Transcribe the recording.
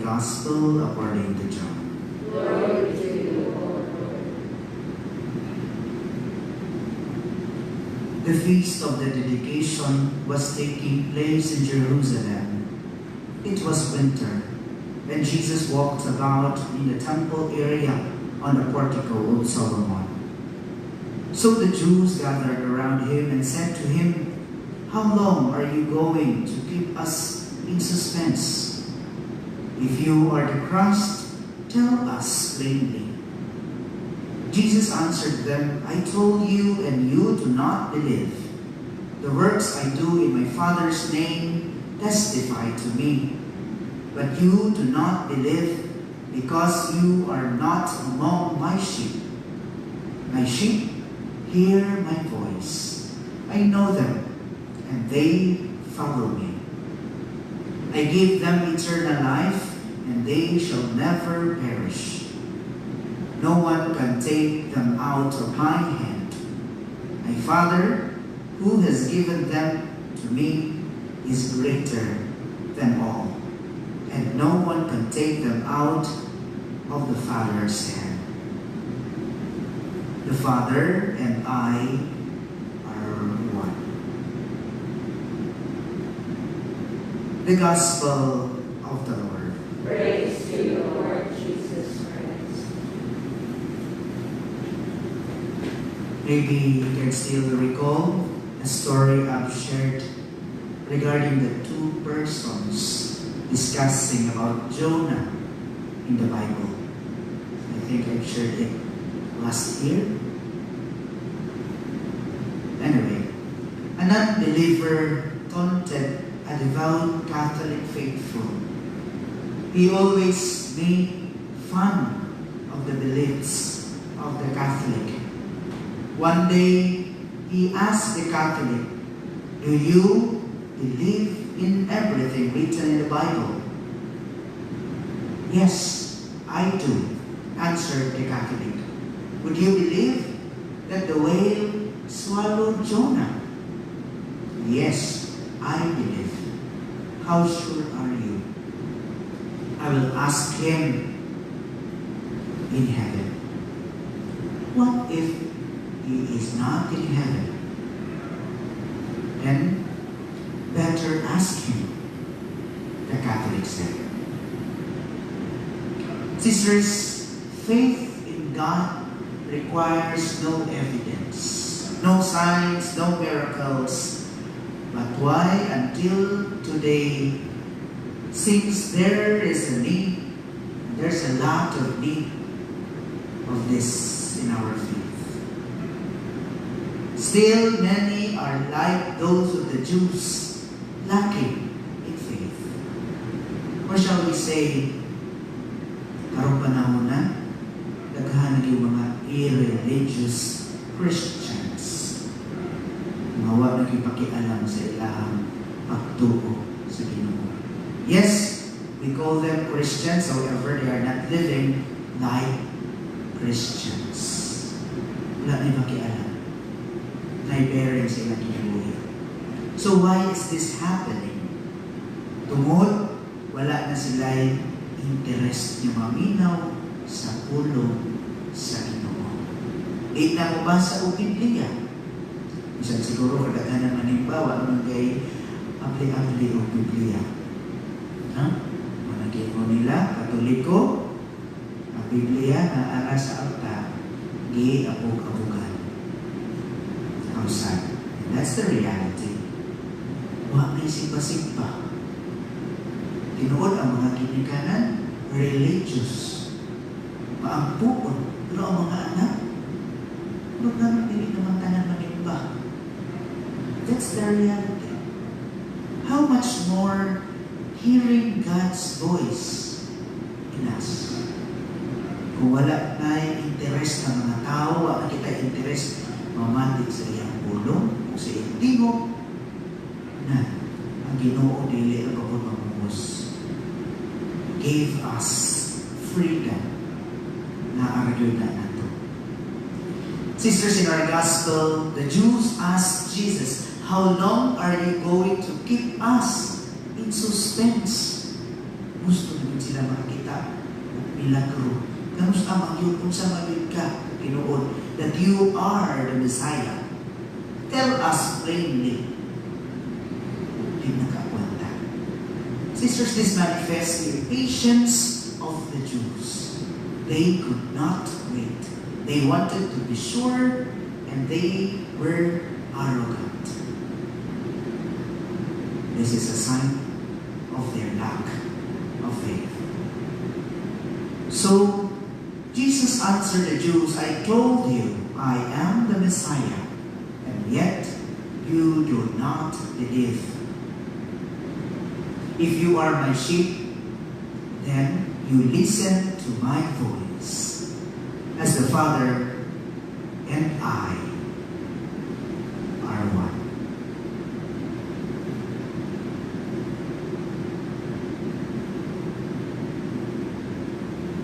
Holy Gospel according to John. Glory to you, O Lord. The feast of the dedication was taking place in Jerusalem. It was winter, and Jesus walked about in the temple area on the portico of Solomon. So the Jews gathered around him and said to him, "How long are you going to keep us in suspense? If you are the Christ, tell us plainly." Jesus answered them, "I told you, and you do not believe. The works I do in my Father's name testify to me. But you do not believe because you are not among my sheep. My sheep hear my voice. I know them, and they follow me. I give them eternal life, and they shall never perish. No one can take them out of my hand. My Father, who has given them to me, is greater than all, and no one can take them out of the Father's hand. The Father and I are one." The Gospel of the Lord. Praise to you, Lord Jesus Christ. Maybe you can still recall a story I've shared regarding the two persons discussing about Jonah in the Bible. I think I've shared it last year. Anyway, an unbeliever taunted a devout Catholic faithful. He always made fun of the beliefs of the Catholic. One day, he asked the Catholic, "Do you believe in everything written in the Bible?" "Yes, I do," answered the Catholic. "Would you believe that the whale swallowed Jonah?" "Yes, I believe." "How sure are you?" "I will ask him in heaven." "What if he is not in heaven?" "Then better ask him," the Catholic said. Sisters, faith in God requires no evidence, no signs, no miracles. But why until today, since there is a need, there's a lot of need of this in our faith. Still, many are like those of the Jews, lacking in faith. Or shall we say, karong panahon na, daghan yung mga irreligious Christians. Mga wala nagpakialam sa ilahang pagtuo sa Ginoo. Yes, we call them Christians, however, they are not living like Christians. Wala nagpakialam. Naibearing sa ilang kinabuhi. So why is this happening? Tungod, wala na sila'y interest niya maminaw sa pulong sa Ginoo. Na mo ba sa Biblia? Minsan siguro kadaghanan manimbawa nung kay apli-apli o Biblia. Managin mo nila, Katoliko, ang Biblia na ara sa altar, gi-abog-abogan. Outside. And that's the reality. Wa may simpa-simpa. Tinuod ang mga kinikanan, religious. Maampuon. Pero ang mga anak, huwag naman pili naman tanan manimba. That's the reality. How much more hearing God's voice in us? Kung wala na interest ng mga tao, wala kita interest mamatik sa iyang pulong, o sa iyang tingog, na ang Ginoo dili ang pagpapamumos. Gave us freedom na argue na nato. Sisters, in our gospel, the Jews asked Jesus, "How long are you going to keep us in suspense?" Gusto namin sila makakita ng milagro. Kamusta magyud kung sa magyud ka, Ginoon, that you are the Messiah. Tell us plainly. Di nakakwanta. Sisters, this manifests the impatience of the Jews. They could not wait. They wanted to be sure, and they were arrogant. This is a sign of their lack of faith. So, Jesus answered the Jews, I told you, I am the Messiah, and yet you do not believe. If you are my sheep, then you listen to my voice, as the Father and I